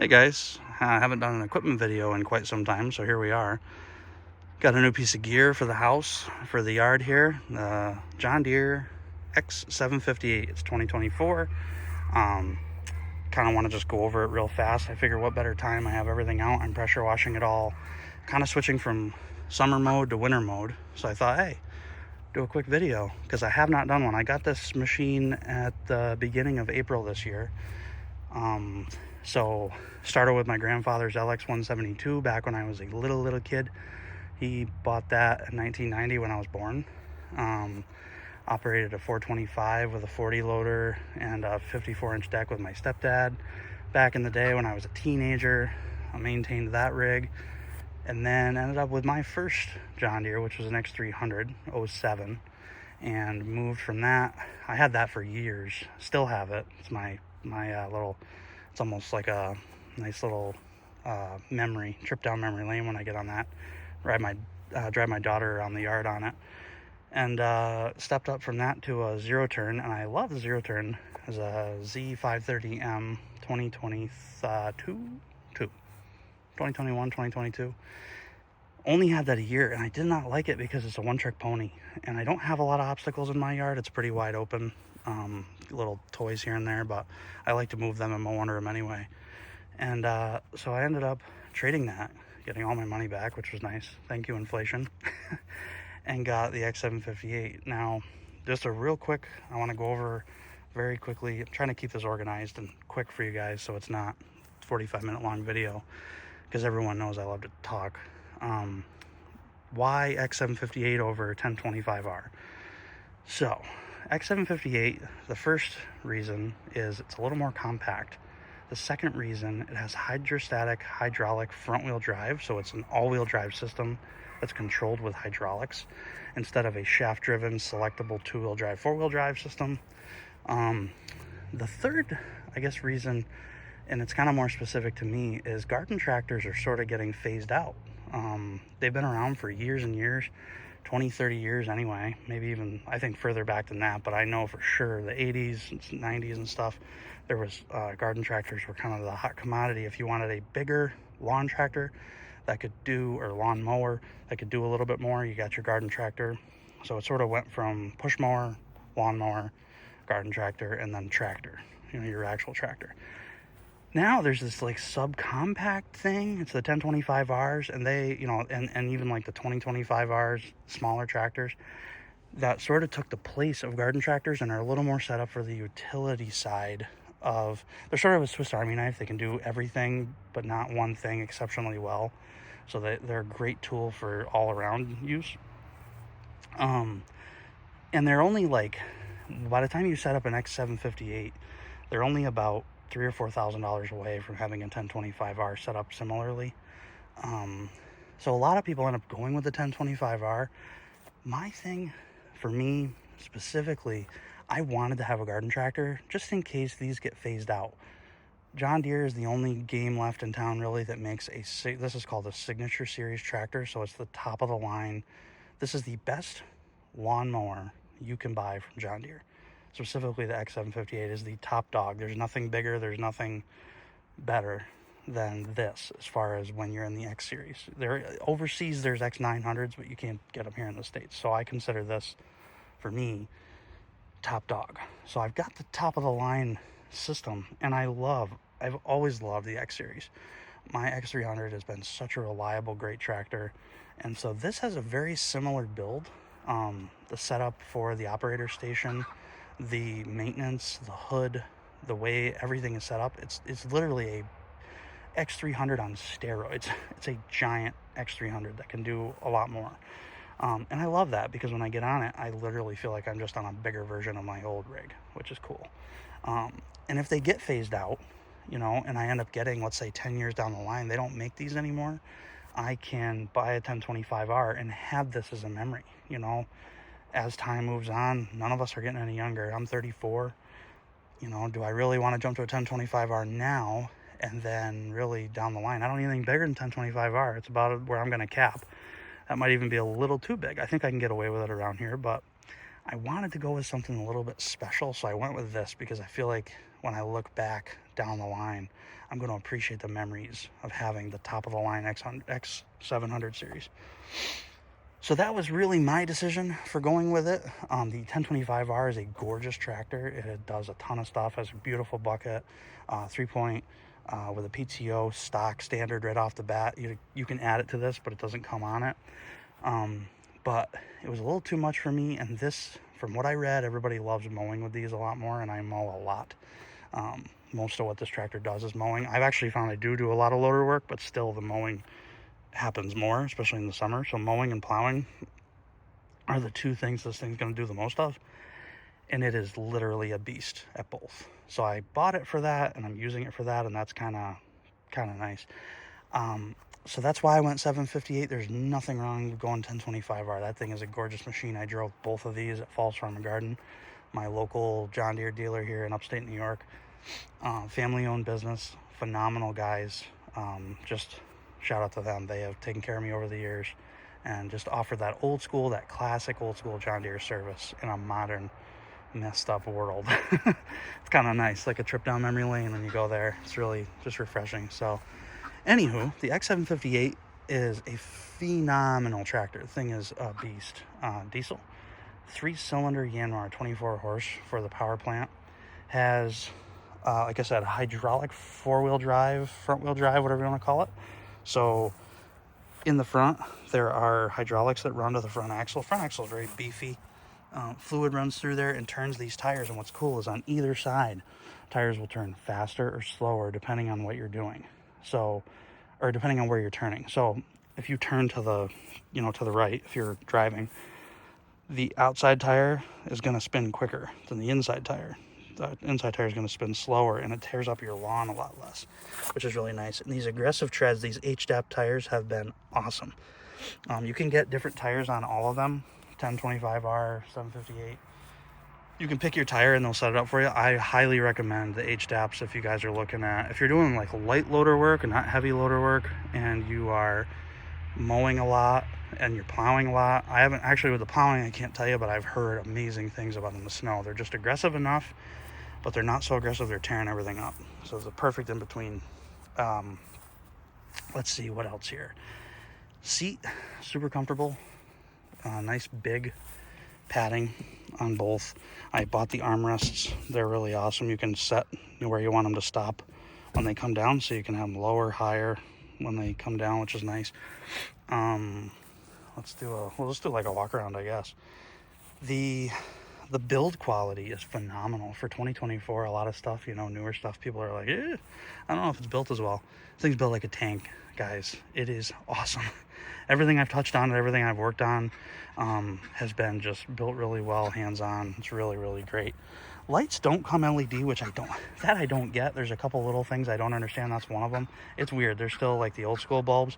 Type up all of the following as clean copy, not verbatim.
Hey guys, I haven't done an equipment video in quite some time, so here we are. Got a new piece of gear for the house, for the yard here. The John Deere X758. It's 2024. Kind of want to just go over it real fast. I figure what better time, I have everything out. I'm pressure washing it all, kind of switching from summer mode to winter mode. So I thought, hey, do a quick video, because I have not done one. I got this machine at the beginning of April this year. So started with my grandfather's X758 back when I was a little kid. He bought that in 1990 when I was born. Operated a 425 with a 40 loader and a 54-inch deck with my stepdad back in the day when I was a teenager. I maintained that rig, and then ended up with my first John Deere, which was an X300 07, and moved from that. I had that for years, still have it. It's my little, it's almost like a nice little trip down memory lane when I get on that. Drive my daughter around the yard on it, and stepped up from that to a zero turn, and I love the zero turn. As a Z530M 2022. Only had that a year, and I did not like it because it's a one-trick pony, and I don't have a lot of obstacles in my yard. It's pretty wide open, little toys here and there, but I like to move them and mow under them anyway. And so I ended up trading that, getting all my money back, which was nice. Thank you, inflation. And got the X758. Now, just a real quick, I want to go over very quickly. I'm trying to keep this organized and quick for you guys, so it's not a 45-minute long video, because everyone knows I love to talk. Why X758 over 1025R? So, X758, the first reason is it's a little more compact. The second reason, it has hydrostatic hydraulic front-wheel drive, so it's an all-wheel drive system that's controlled with hydraulics instead of a shaft-driven selectable two-wheel drive, four-wheel drive system. The third, I guess, reason, and it's kind of more specific to me, is garden tractors are sort of getting phased out. They've been around for years and years, 20, 30 years anyway, maybe even, I think, further back than that, but I know for sure the 80s, 90s and stuff, there was garden tractors were kind of the hot commodity. If you wanted a bigger lawn tractor that could do, or lawn mower that could do a little bit more, you got your garden tractor. So it sort of went from push mower, lawn mower, garden tractor, and then tractor, your actual tractor. Now there's this like subcompact thing. It's the 1025Rs, and they, and even like the 2025Rs, smaller tractors that sort of took the place of garden tractors and are a little more set up for the utility side of, they're sort of a Swiss Army knife. They can do everything but not one thing exceptionally well. So they're a great tool for all around use. And they're only like, by the time you set up an X758, they're only about $3,000 or $4,000 away from having a 1025R set up similarly. So a lot of people end up going with the 1025R. My thing, for me specifically, I wanted to have a garden tractor just in case these get phased out. John Deere is the only game left in town really that makes this is called a Signature Series tractor, so it's the top of the line. This is the best lawnmower you can buy from John Deere. Specifically, the X758 is the top dog. There's nothing bigger, there's nothing better than this as far as when you're in the X series. Overseas, there's X900s, but you can't get them here in the States. So I consider this, for me, top dog. So I've got the top of the line system, and I've always loved the X series. My X300 has been such a reliable, great tractor, and so this has a very similar build. The setup for the operator station, the maintenance, the hood, the way everything is set up, it's literally a X300 on steroids. It's a giant X300 that can do a lot more. And I love that, because when I get on it, I literally feel like I'm just on a bigger version of my old rig, which is cool. And if they get phased out, and I end up getting, let's say 10 years down the line, they don't make these anymore, I can buy a 1025R and have this as a memory. As time moves on, none of us are getting any younger. I'm 34. Do I really want to jump to a 1025R now and then really down the line? I don't need anything bigger than 1025R. It's about where I'm going to cap. That might even be a little too big. I think I can get away with it around here, but I wanted to go with something a little bit special, so I went with this because I feel like when I look back down the line, I'm going to appreciate the memories of having the top of the line X700 series. So that was really my decision for going with it. The 1025R is a gorgeous tractor. It does a ton of stuff, has a beautiful bucket, 3-point with a PTO stock standard right off the bat. You can add it to this, but it doesn't come on it. But it was a little too much for me, and this, from what I read, everybody loves mowing with these a lot more, and I mow a lot. Most of what this tractor does is mowing. I've actually found I do a lot of loader work, but still the mowing happens more, especially in the summer. So mowing and plowing are the two things this thing's going to do the most of, and it is literally a beast at both. So I bought it for that, and I'm using it for that, and that's kind of nice. So that's why I went 758. There's nothing wrong with going 1025R. That thing is a gorgeous machine. I drove both of these at Falls Farm and Garden, my local John Deere dealer here in upstate New York. Family-owned business, phenomenal guys. Just shout out to them. They have taken care of me over the years and just offered that old school, that classic old school John Deere service in a modern, messed up world. It's kind of nice, like a trip down memory lane when you go there. It's really just refreshing. So anywho, the X758 is a phenomenal tractor. The thing is a beast. Diesel, 3-cylinder Yanmar, 24 horse for the power plant. Has, like I said, hydraulic four-wheel drive, front-wheel drive, whatever you want to call it. So in the front, there are hydraulics that run to the front axle. Front axle is very beefy. Fluid runs through there and turns these tires. And what's cool is on either side, tires will turn faster or slower depending on what you're doing. So, or depending on where you're turning. So if you turn to the, to the right, if you're driving, the outside tire is going to spin quicker than the inside tire. The inside tire is going to spin slower, and it tears up your lawn a lot less, which is really nice. And these aggressive treads, these HDAP tires, have been awesome. You can get different tires on all of them, 1025R, 758. You can pick your tire and they'll set it up for you. I highly recommend the HDAPs if you guys are looking at, if you're doing like light loader work and not heavy loader work, and you are mowing a lot and you're plowing a lot. I haven't actually, with the plowing, I can't tell you, but I've heard amazing things about them in the snow. They're just aggressive enough, but they're not so aggressive they're tearing everything up. So it's a perfect in between. Let's see what else here. Seat, super comfortable. Nice big padding on both. I bought the armrests. They're really awesome. You can set where you want them to stop when they come down, so you can have them lower, higher when they come down, which is nice. Let's do like a walk around, I guess. The build quality is phenomenal for 2024. A lot of stuff, newer stuff, people are like, I don't know if it's built as well. This thing's built like a tank, guys. It is awesome. Everything I've touched on and everything I've worked on has been just built really well, hands-on. It's really, really great. Lights don't come LED, which I don't get. There's a couple little things I don't understand. That's one of them. It's weird. They're still like the old school bulbs.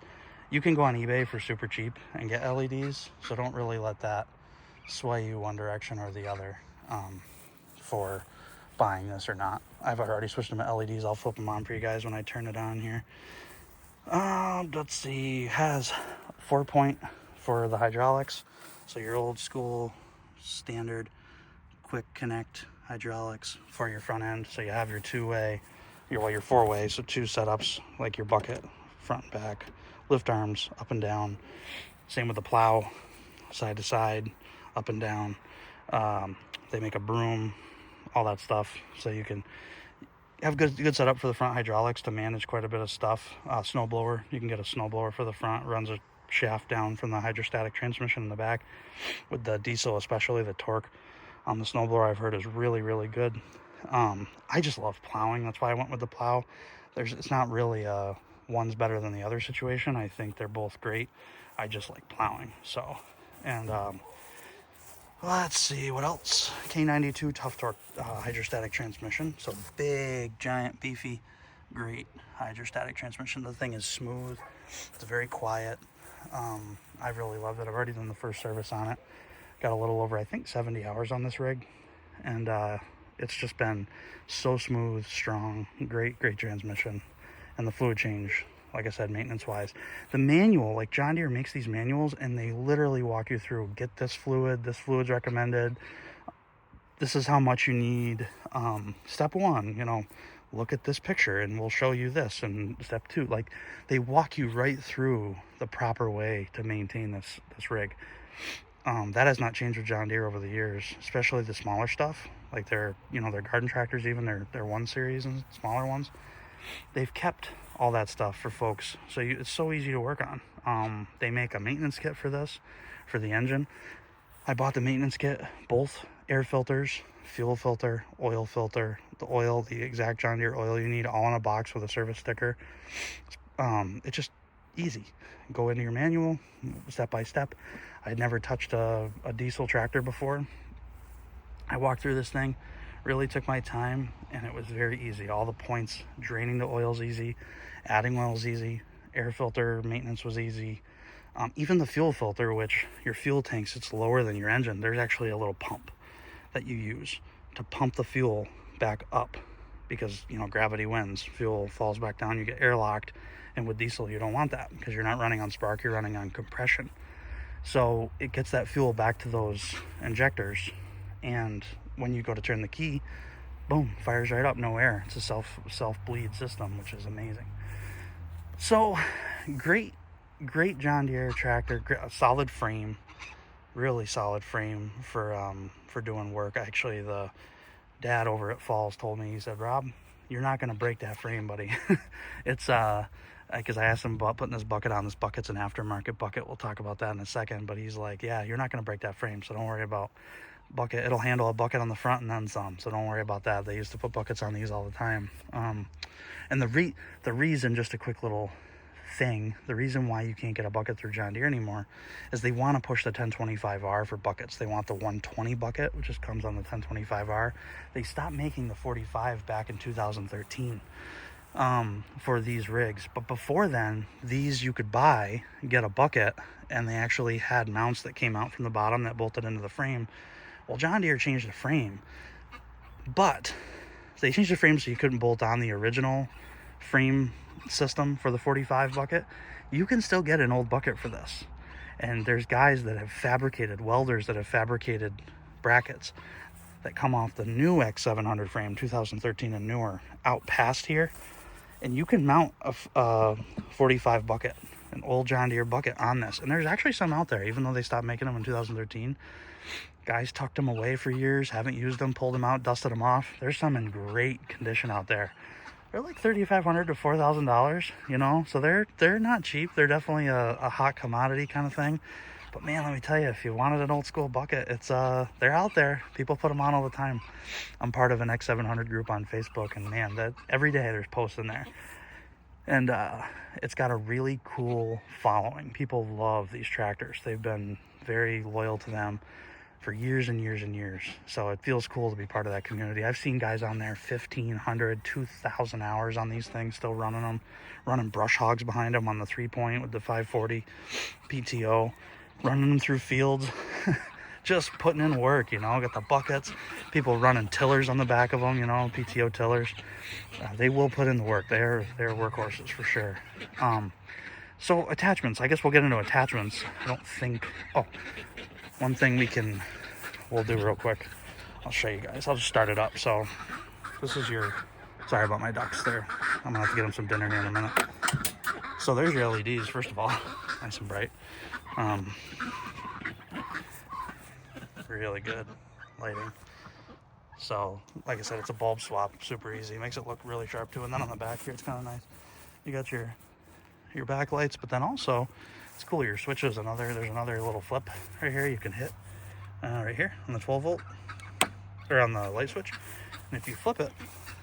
You can go on eBay for super cheap and get LEDs, so don't really let that sway you one direction or the other for buying this or not. I've already switched them to LEDs. I'll flip them on for you guys when I turn it on here. Let's see, has 4-point for the hydraulics, so your old school standard quick connect hydraulics for your front end. So you have your your 4-way, so 2 setups, like your bucket, front and back, lift arms up and down. Same with the plow, side to side, up and down. They make a broom, all that stuff, so you can have good setup for the front hydraulics to manage quite a bit of stuff. Snowblower, you can get a snowblower for the front. Runs a shaft down from the hydrostatic transmission in the back. With the diesel, especially, the torque on the snowblower, I've heard, is really, really good. I just love plowing. That's why I went with the plow. It's not really one's better than the other situation. I think they're both great. I just like plowing. So, and let's see what else. K92 tough torque hydrostatic transmission. So big, giant, beefy, great hydrostatic transmission. The thing is smooth. It's very quiet. I really loved it. I've already done the first service on it. Got a little over, I think, 70 hours on this rig, and it's just been so smooth, strong, great transmission. And the fluid change, like I said, maintenance wise, the manual, like John Deere makes these manuals and they literally walk you through, get this fluid's recommended. this is how much you need. Step one, you know, look at this picture and we'll show you this. And step two, like, they walk you right through the proper way to maintain this rig. That has not changed with John Deere over the years, especially the smaller stuff, like their garden tractors, even their 1 series and smaller ones. They've kept all that stuff for folks, so it's so easy to work on. They make a maintenance kit for this, for the engine. I bought the maintenance kit, both air filters, fuel filter, oil filter, the oil, the exact John Deere oil you need, all in a box with a service sticker. It's just easy. Go into your manual, step by step. I'd never touched a diesel tractor before. I walked through this thing, really took my time, and it was very easy. All the points, draining the oil's easy, adding oil's easy, air filter maintenance was easy. Even the fuel filter, which your fuel tank sits lower than your engine, there's actually a little pump that you use to pump the fuel back up, because, you know, gravity wins. Fuel falls back down, you get airlocked, and with diesel you don't want that, because you're not running on spark, you're running on compression. So it gets that fuel back to those injectors, and when you go to turn the key, boom, fires right up, no air. It's a self bleed system, which is amazing. So great John Deere tractor, a solid frame, really solid frame for doing work. Actually, the dad over at Falls told me, he said, Rob, you're not going to break that frame, buddy. It's because I asked him about putting this bucket on. This bucket's an aftermarket bucket. We'll talk about that in a second. But he's like, yeah, you're not going to break that frame, so don't worry about bucket. It'll handle a bucket on the front and then some, so don't worry about that. They used to put buckets on these all the time. And the reason, just a quick little thing, the reason why you can't get a bucket through John Deere anymore is they want to push the 1025R for buckets. They want the 120 bucket, which just comes on the 1025R. They stopped making the 45 back in 2013 for these rigs. But before then, these you could buy, get a bucket, and they actually had mounts that came out from the bottom that bolted into the frame. Well, John Deere changed the frame, but they changed the frame so you couldn't bolt on the original frame system for the 45 bucket. You can still get an old bucket for this, and there's guys that have fabricated, welders that have fabricated brackets that come off the new X700 frame, 2013 and newer, out past here, and you can mount a 45 bucket, an old John Deere bucket on this. And there's actually some out there, even though they stopped making them in 2013. Guys tucked them away for years, haven't used them, pulled them out, dusted them off. There's some in great condition out there. They're like $3,500 to $4,000, you know, so they're not cheap. They're definitely a hot commodity kind of thing. But man, let me tell you, if you wanted an old school bucket, it's they're out there. People put them on all the time. I'm part of an X700 group on Facebook, and man, that every day there's posts in there. And it's got a really cool following. People love these tractors. They've been very loyal to them for years and years and years. So it feels cool to be part of that community. I've seen guys on there 1,500, 2,000 hours on these things, still running them, running brush hogs behind them on the 3-point with the 540 PTO, running them through fields, just putting in work, you know, got the buckets, people running tillers on the back of them, you know, PTO tillers. They will put in the work. They're workhorses for sure. So attachments, I guess we'll get into attachments. I don't think, one thing we'll do real quick. I'll show you guys. I'll just start it up. So this is sorry about my ducks there. I'm gonna have to get them some dinner here in a minute. So there's your LEDs, first of all, nice and bright. Really good lighting. So like I said, it's a bulb swap, super easy. Makes it look really sharp too. And then on the back here, it's kind of nice. You got your backlights, but then also it's cool, your switches, there's another little flip right here you can hit right here on the 12 volt or on the light switch, and if you flip it,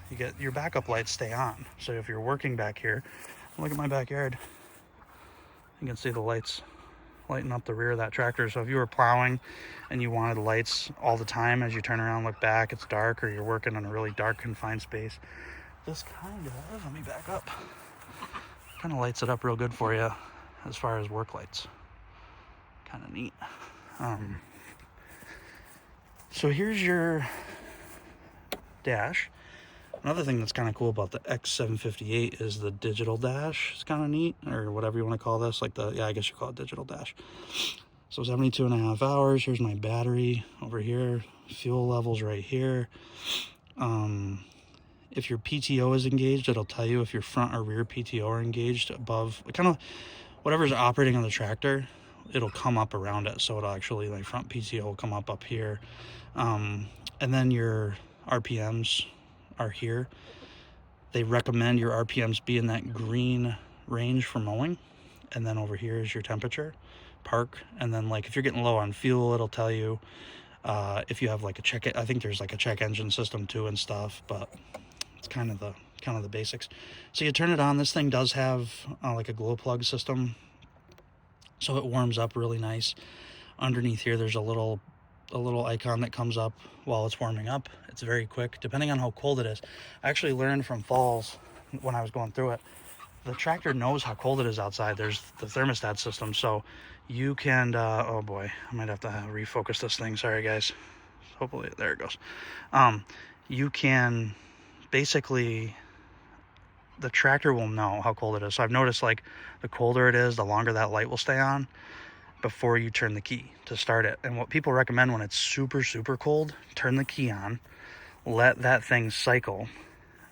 you get your backup lights stay on. So if you're working back here, look at my backyard, you can see the lights lighting up the rear of that tractor. So if you were plowing and you wanted lights all the time, as you turn around, look back, it's dark, or you're working in a really dark confined space, this let me back up, kind of lights it up real good for you as far as work lights. Kind of neat. So here's your dash. Another thing that's kind of cool about the X758 is the digital dash. It's kind of neat, or whatever you want to call this, I guess you call it digital dash. So 72.5 hours. Here's my battery over here, fuel levels right here. If your PTO is engaged, it'll tell you if your front or rear PTO are engaged above, kind of whatever's operating on the tractor, it'll come up around it. So it'll actually, like, front PTO will come up here. And then your RPMs are here. They recommend your RPMs be in that green range for mowing. And then over here is your temperature, park. And then, like, if you're getting low on fuel, it'll tell you. If you have like a check, I think there's like a check engine system too and stuff, but it's kind of the basics. So you turn it on. This thing does have like a glow plug system, so it warms up really nice. Underneath here, there's a little icon that comes up while it's warming up. It's very quick, depending on how cold it is. I actually learned from Falls when I was going through it. The tractor knows how cold it is outside. There's the thermostat system, so you can, oh boy, I might have to refocus this thing. Sorry, guys. Hopefully, there it goes. You can basically, the tractor will know how cold it is. So I've noticed, like, the colder it is, the longer that light will stay on before you turn the key to start it. And what people recommend when it's super, super cold, turn the key on, let that thing cycle,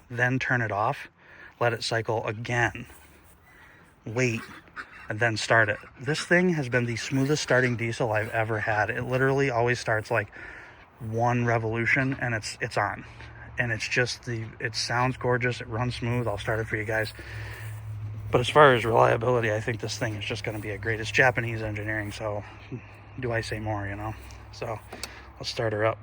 then turn it off, let it cycle again, wait, and then start it. This thing has been the smoothest starting diesel I've ever had. It literally always starts like one revolution and it's on. And it's just it sounds gorgeous, it runs smooth. I'll start it for you guys. But as far as reliability, I think this thing is just gonna be a great, it's Japanese engineering, so do I say more, you know? So let's start her up.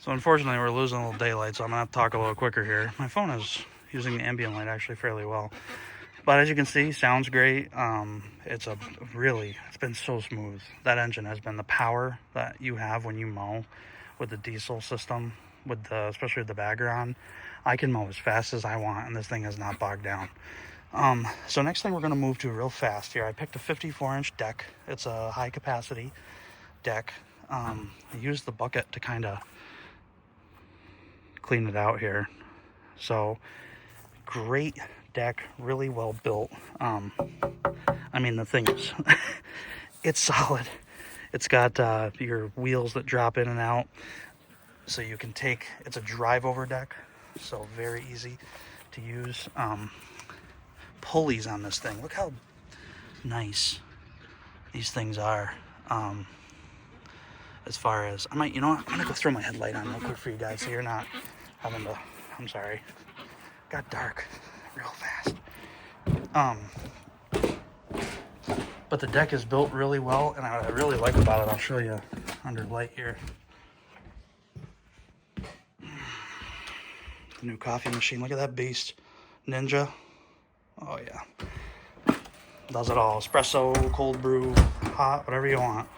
So unfortunately, we're losing a little daylight, so I'm gonna have to talk a little quicker here. My phone is using the ambient light actually fairly well, but as you can see, sounds great. It's been so smooth. That engine has been the power that you have when you mow with the diesel system, especially with the bagger on. I can mow as fast as I want, and this thing is not bogged down. So next thing we're gonna move to real fast here. I picked a 54-inch deck. It's a high capacity deck. I used the bucket to kind of clean it out here. So great deck, really well built. I mean, the thing is it's solid. It's got your wheels that drop in and out, so you can it's a drive over deck, so very easy to use. Pulleys on this thing, look how nice these things are. As far as, you know what, I'm gonna go throw my headlight on real quick for you guys so you're not having to, I'm sorry, got dark real fast. But the deck is built really well, and what I really like about it, I'll show you under light here. The new coffee machine, look at that beast. Ninja, oh yeah. Does it all, espresso, cold brew, hot, whatever you want.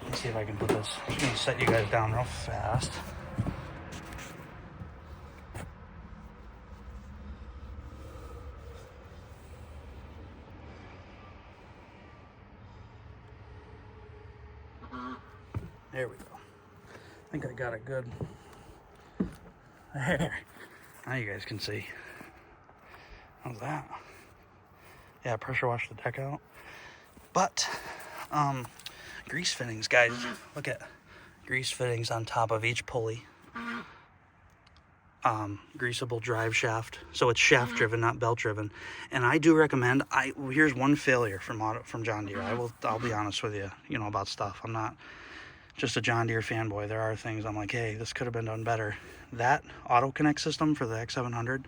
Let's see if I can put this. I'm just gonna set you guys down real fast. There we go. I think I got it good. There. Now you guys can see. How's that? Yeah, pressure wash the deck out. But, grease fittings, guys. Look at grease fittings on top of each pulley. Greasable drive shaft, so it's shaft driven, not belt driven. And I do recommend. Here's one failure from John Deere. I'll be honest with you, about stuff. I'm not just a John Deere fanboy. There are things I'm like, hey, this could have been done better. That auto connect system for the X700.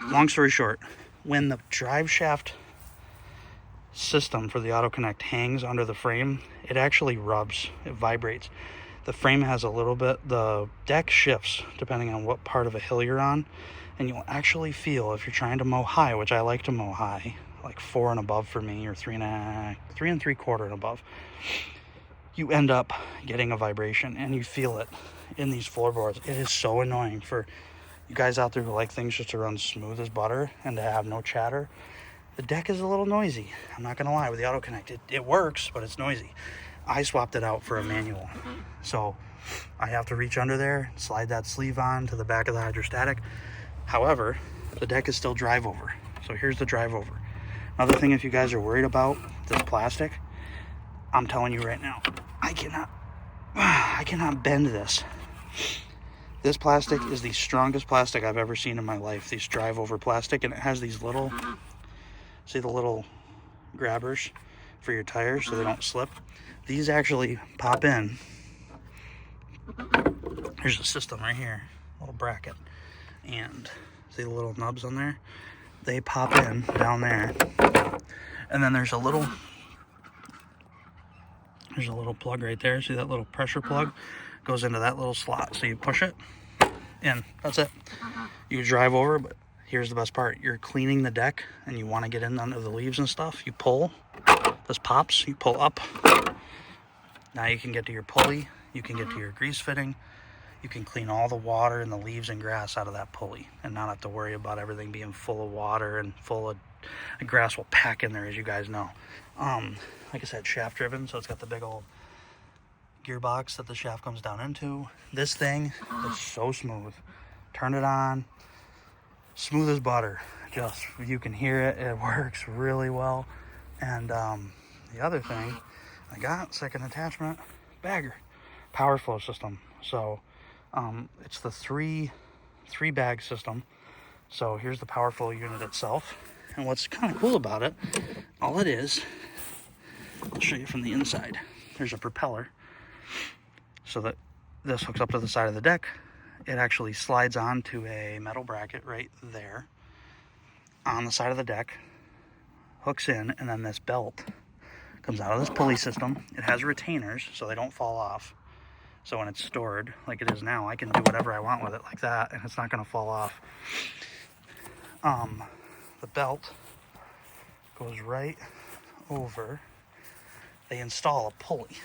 Long story short, when the drive shaft system for the auto connect hangs under the frame, it actually rubs, it vibrates. The frame has a little bit, the deck shifts depending on what part of a hill you're on, and you'll actually feel, if you're trying to mow high, which I like to mow high, like 4 and above for me, or 3 and 3/4 and above, you end up getting a vibration, and you feel it in these floorboards. It is so annoying for you guys out there who like things just to run smooth as butter and to have no chatter. The deck is a little noisy. I'm not gonna lie, with the auto connect, it works, but it's noisy. I swapped it out for a manual. So I have to reach under there, slide that sleeve on to the back of the hydrostatic. However, the deck is still drive over. So here's the drive over. Another thing, if you guys are worried about this plastic, I'm telling you right now, I cannot bend this. This plastic is the strongest plastic I've ever seen in my life, these drive over plastic, and it has these little, see the little grabbers for your tires so they don't slip. These actually pop in. Here's the system right here, little bracket, and see the little nubs on there? They pop in down there, and then there's a little plug right there. See that little pressure plug goes into that little slot, so you push it in. That's it. You drive over, but here's the best part. You're cleaning the deck and you want to get in under the leaves and stuff. You pull, this pops, you pull up. Now you can get to your pulley, you can get to your grease fitting, you can clean all the water and the leaves and grass out of that pulley and not have to worry about everything being full of water and full of, the grass will pack in there, as you guys know. Like I said, shaft driven, so it's got the big old gearbox that the shaft comes down into. This thing is so smooth. Turn it on, smooth as butter. Just, you can hear it, it works really well. And the other thing I got, second attachment, bagger, power flow system. So it's the three bag system. So here's the power flow unit itself. And what's kind of cool about it, all it is, I'll show you from the inside. There's a propeller so that this hooks up to the side of the deck. It actually slides onto a metal bracket right there on the side of the deck, hooks in, and then this belt comes out of this pulley system. It has retainers so they don't fall off. So when it's stored like it is now, I can do whatever I want with it like that, and it's not going to fall off. The belt goes right over. They install a pulley.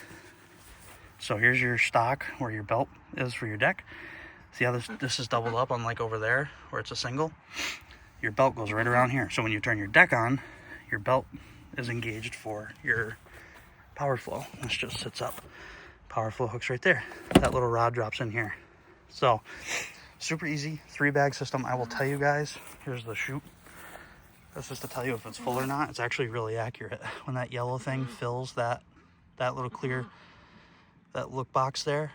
So here's your stock where your belt is for your deck. See how this is doubled up, unlike over there where it's a single? Your belt goes right around here. So when you turn your deck on, your belt is engaged for your power flow. This just sits up. Power flow hooks right there. That little rod drops in here. So super easy, 3-bag system. I will tell you guys, here's the chute. That's just to tell you if it's full or not. It's actually really accurate. When that yellow thing fills that little clear, that look box there,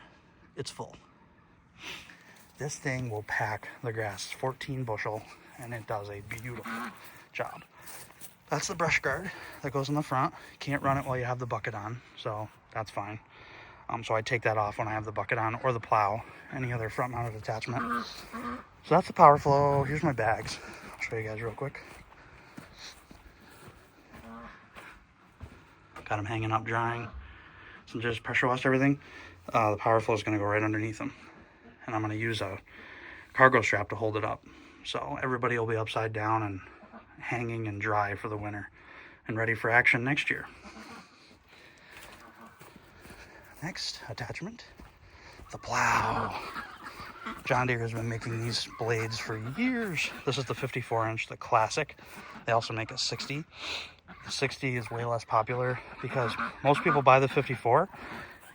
it's full. This thing will pack the grass, 14 bushel, and it does a beautiful job. That's the brush guard that goes in the front. You can't run it while you have the bucket on, so that's fine. So I take that off when I have the bucket on, or the plow, any other front mounted attachment. So that's the power flow. Here's my bags. I'll show you guys real quick. Got them hanging up drying. So just pressure washed everything. The power flow is going to go right underneath them. And I'm going to use a cargo strap to hold it up. So everybody will be upside down and hanging and dry for the winter and ready for action next year. Next attachment, the plow. John Deere has been making these blades for years. This is the 54-inch, the classic. They also make a 60. The 60 is way less popular because most people buy the 54,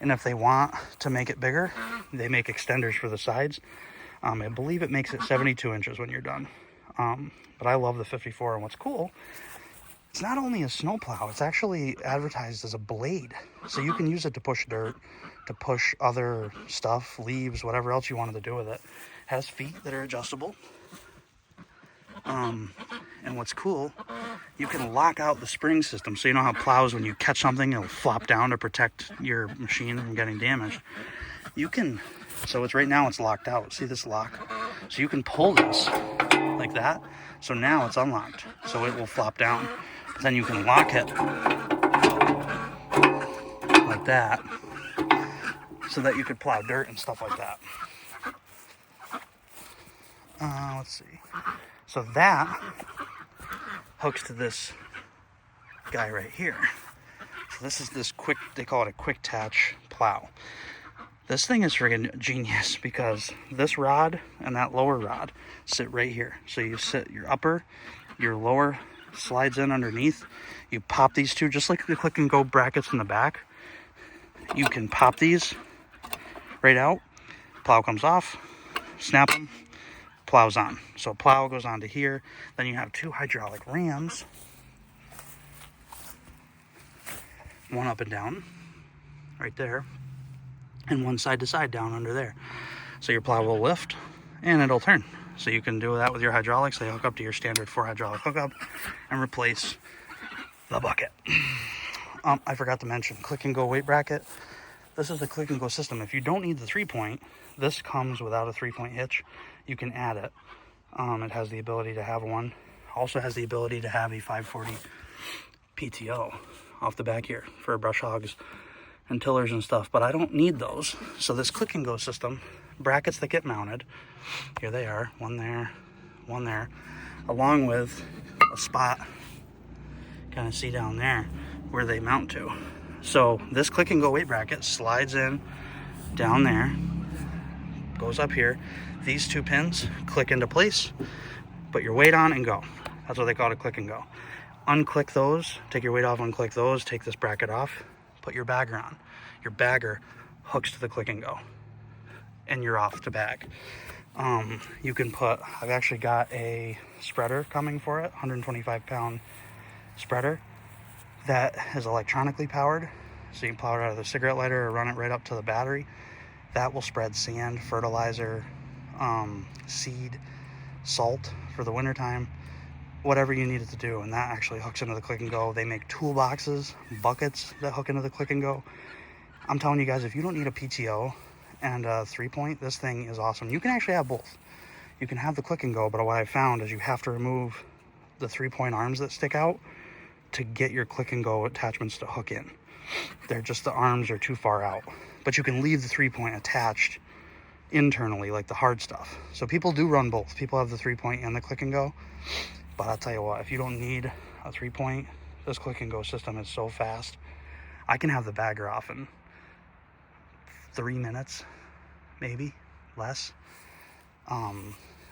and if they want to make it bigger, they make extenders for the sides. I believe it makes it 72 inches when you're done. But I love the 54, and what's cool, it's not only a snowplow, it's actually advertised as a blade. So you can use it to push dirt, to push other stuff, leaves, whatever else you wanted to do with it. It has feet that are adjustable. And what's cool, you can lock out the spring system. So you know how plows, when you catch something, it'll flop down to protect your machine from getting damaged. You can, so it's right now it's locked out. See this lock? So you can pull this like that. So now it's unlocked. So it will flop down. But then you can lock it like that so that you could plow dirt and stuff like that. Let's see. So that hooks to this guy right here. this is this quick, they call it a quick attach plow. This thing is friggin' genius because this rod and that lower rod sit right here. So you sit your upper, your lower slides in underneath. You pop these two, just like the click and go brackets in the back. You can pop these right out. Plow comes off, snap them, plow's on. So plow goes onto here. Then you have two hydraulic rams, one up and down right there, and one side to side down under there. So your plow will lift and it'll turn. So you can do that with your hydraulics. They hook up to your standard 4 hydraulic hookup and replace the bucket. I forgot to mention click and go weight bracket. This is the click and go system. If you don't need the 3-point, this comes without a 3-point hitch. You can add it. It has the ability to have one. Also has the ability to have a 540 PTO off the back here for brush hogs and tillers and stuff, but I don't need those. So this click and go system, brackets that get mounted, here they are, one there, along with a spot, kind of see down there where they mount to. So this click and go weight bracket slides in down there, goes up here. These 2 pins click into place, put your weight on and go. That's what they call it, a click and go. Unclick those, take your weight off, unclick those, take this bracket off, put your bagger on. Your bagger hooks to the click and go, and you're off to bag. You can put, I've actually got a spreader coming for it, 125-pound spreader that is electronically powered. So you can plow it out of the cigarette lighter or run it right up to the battery. That will spread sand, fertilizer, seed, salt for the wintertime, whatever you need it to do. And that actually hooks into the click and go. They make toolboxes, buckets that hook into the click and go. I'm telling you guys, if you don't need a PTO and a 3-point, this thing is awesome. You can actually have both. You can have the click and go, but what I found is you have to remove the 3-point arms that stick out to get your click and go attachments to hook in. They're just, the arms are too far out. But you can leave the 3-point attached internally, like the hard stuff. So people do run both. People have the 3-point and the click and go. But I'll tell you what, if you don't need a 3-point, this click and go system is so fast. I can have the bagger off in 3 minutes, maybe less.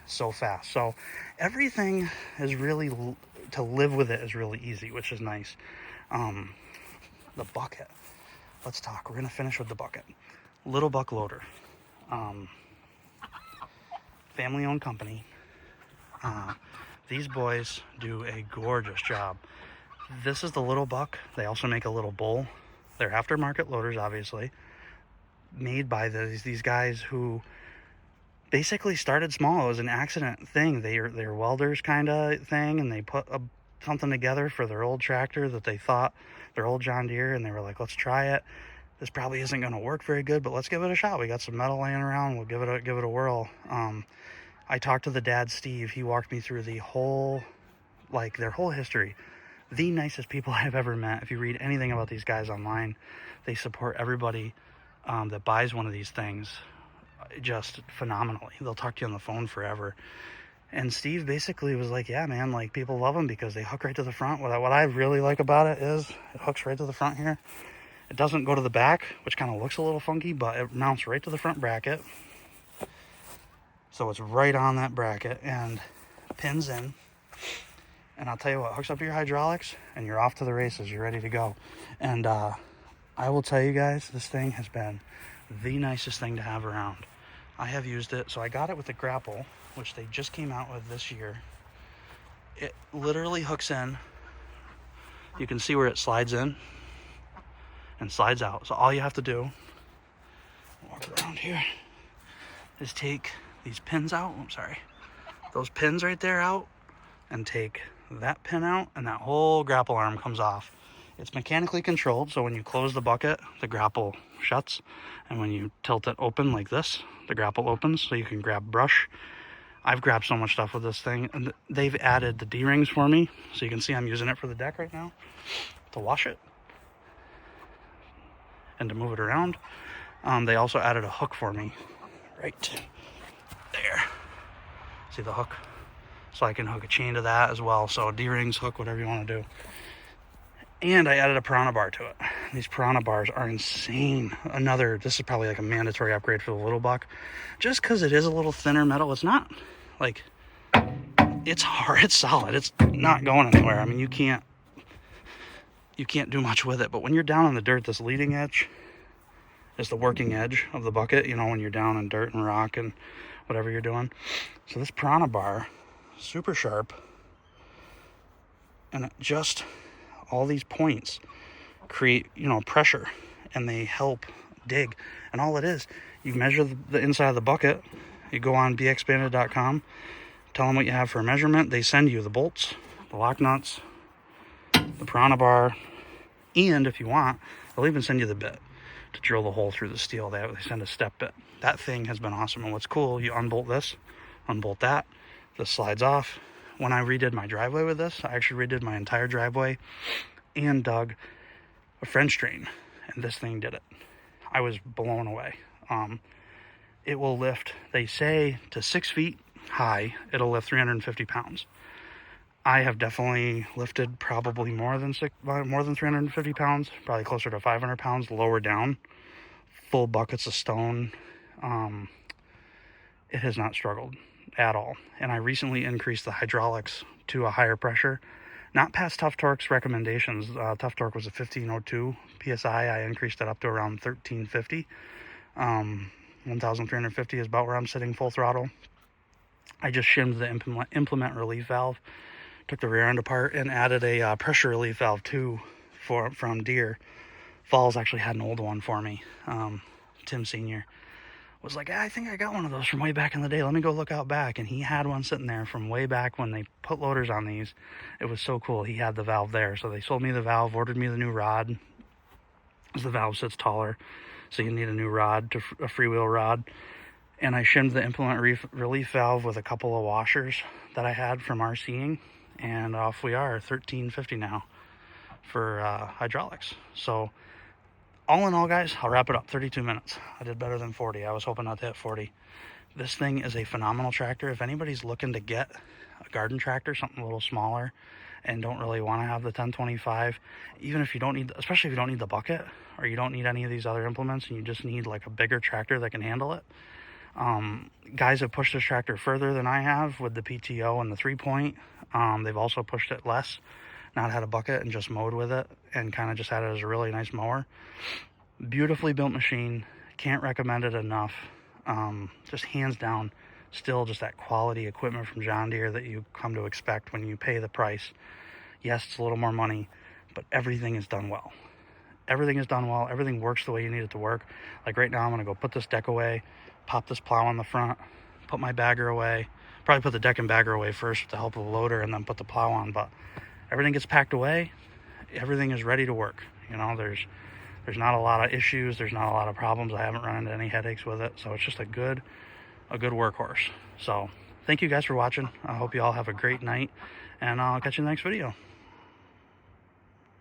So fast. So everything is really, to live with it is really easy, which is nice. The bucket, let's talk. We're gonna finish with the bucket. Little Buck Loader, family owned company. These boys do a gorgeous job. This is the Little Buck. They also make a Little Bull. They're aftermarket loaders, obviously, made by these guys who basically started small. It was an accident thing. They're welders kind of thing, and they put something together for their old tractor that they thought, their old John Deere, and they were like, let's try it. This probably isn't going to work very good, but let's give it a shot. We got some metal laying around. We'll give it a whirl. I talked to the dad, Steve. He walked me through the whole, like, their whole history. The nicest people I've ever met. If you read anything about these guys online, they support everybody that buys one of these things just phenomenally. They'll talk to you on the phone forever. And Steve basically was like, yeah, man, like, people love them because they hook right to the front. What I really like about it is it hooks right to the front here. It doesn't go to the back, which kind of looks a little funky, but it mounts right to the front bracket. So it's right on that bracket and pins in. And I'll tell you what, hooks up to your hydraulics and you're off to the races. You're ready to go. And I will tell you guys, this thing has been the nicest thing to have around. I have used it. So I got it with the grapple, which they just came out with this year. It literally hooks in. You can see where it slides in and slides out. So all you have to do, walk around here, is take these pins out. I'm sorry. Those pins right there out, and take that pin out, and that whole grapple arm comes off. It's mechanically controlled, so when you close the bucket, the grapple shuts, and when you tilt it open like this, the grapple opens, so you can grab brush. I've grabbed so much stuff with this thing, and they've added the D-rings for me, so you can see I'm using it for the deck right now to wash it and to move it around. They also added a hook for me right there. See the hook? So I can hook a chain to that as well. So D-rings, hook, whatever you want to do. And I added a piranha bar to it. These Piranha bars are insane. This is probably like a mandatory upgrade for the little buck, just because it is a little thinner metal. It's not like, it's hard, it's solid, it's not going anywhere. I mean, you can't do much with it. But when you're down in the dirt, this leading edge is the working edge of the bucket, you know, when you're down in dirt and rock and whatever you're doing. So this Piranha bar, super sharp, and all these points create, you know, pressure, and they help dig. And all it is, you measure the inside of the bucket, you go on bexpanded.com, tell them what you have for a measurement, they send you the bolts, the lock nuts, the Piranha bar, and if you want, they'll even send you the bit to drill the hole through the steel. They send a step bit. That thing has been awesome. And what's cool, you unbolt this, unbolt that, this slides off. When I redid my driveway with this, I actually redid my entire driveway and dug a French drain, and this thing did it. I was blown away. It will lift, they say, to 6 feet high, it'll lift 350 pounds. I have definitely lifted probably more than 350 pounds, probably closer to 500 pounds lower down, full buckets of stone. It has not struggled at all. And I recently increased the hydraulics to a higher pressure, not past Tough Torque's recommendations. Tough Torque was a 1502 PSI. I increased it up to around 1350. 1350 is about where I'm sitting full throttle. I just shimmed the implement relief valve, took the rear end apart, and added a pressure relief valve too from Deere. Falls actually had an old one for me. Tim Sr. was like, I think I got one of those from way back in the day. Let me go look out back. And he had one sitting there from way back when they put loaders on these. It was so cool. He had the valve there. So they sold me the valve, ordered me the new rod, as the valve sits taller, so you need a new rod, a freewheel rod. And I shimmed the implement relief valve with a couple of washers that I had from RCing. And off we are, 1350 now for hydraulics. So all in all, guys, I'll wrap it up. 32 minutes. I did better than 40. I was hoping not to hit 40. This thing is a phenomenal tractor. If anybody's looking to get a garden tractor, something a little smaller, and don't really want to have the 1025, even if you don't need, especially if you don't need the bucket, or you don't need any of these other implements, and you just need like a bigger tractor that can handle it. Guys have pushed this tractor further than I have with the PTO and the 3-point. They've also pushed it less, not had a bucket and just mowed with it, and kind of just had it as a really nice mower. Beautifully built machine. Can't recommend it enough. Just hands down, still just that quality equipment from John Deere that you come to expect when you pay the price. Yes, it's a little more money, but everything is done well. Everything is done well. Everything works the way you need it to work. Like right now, I'm going to go put this deck away, pop this plow on the front, put my bagger away. Probably put the deck and bagger away first with the help of the loader, and then put the plow on. But everything gets packed away. Everything is ready to work. You know, there's not a lot of issues. There's not a lot of problems. I haven't run into any headaches with it. So it's just a good workhorse. So thank you guys for watching. I hope you all have a great night, and I'll catch you in the next video.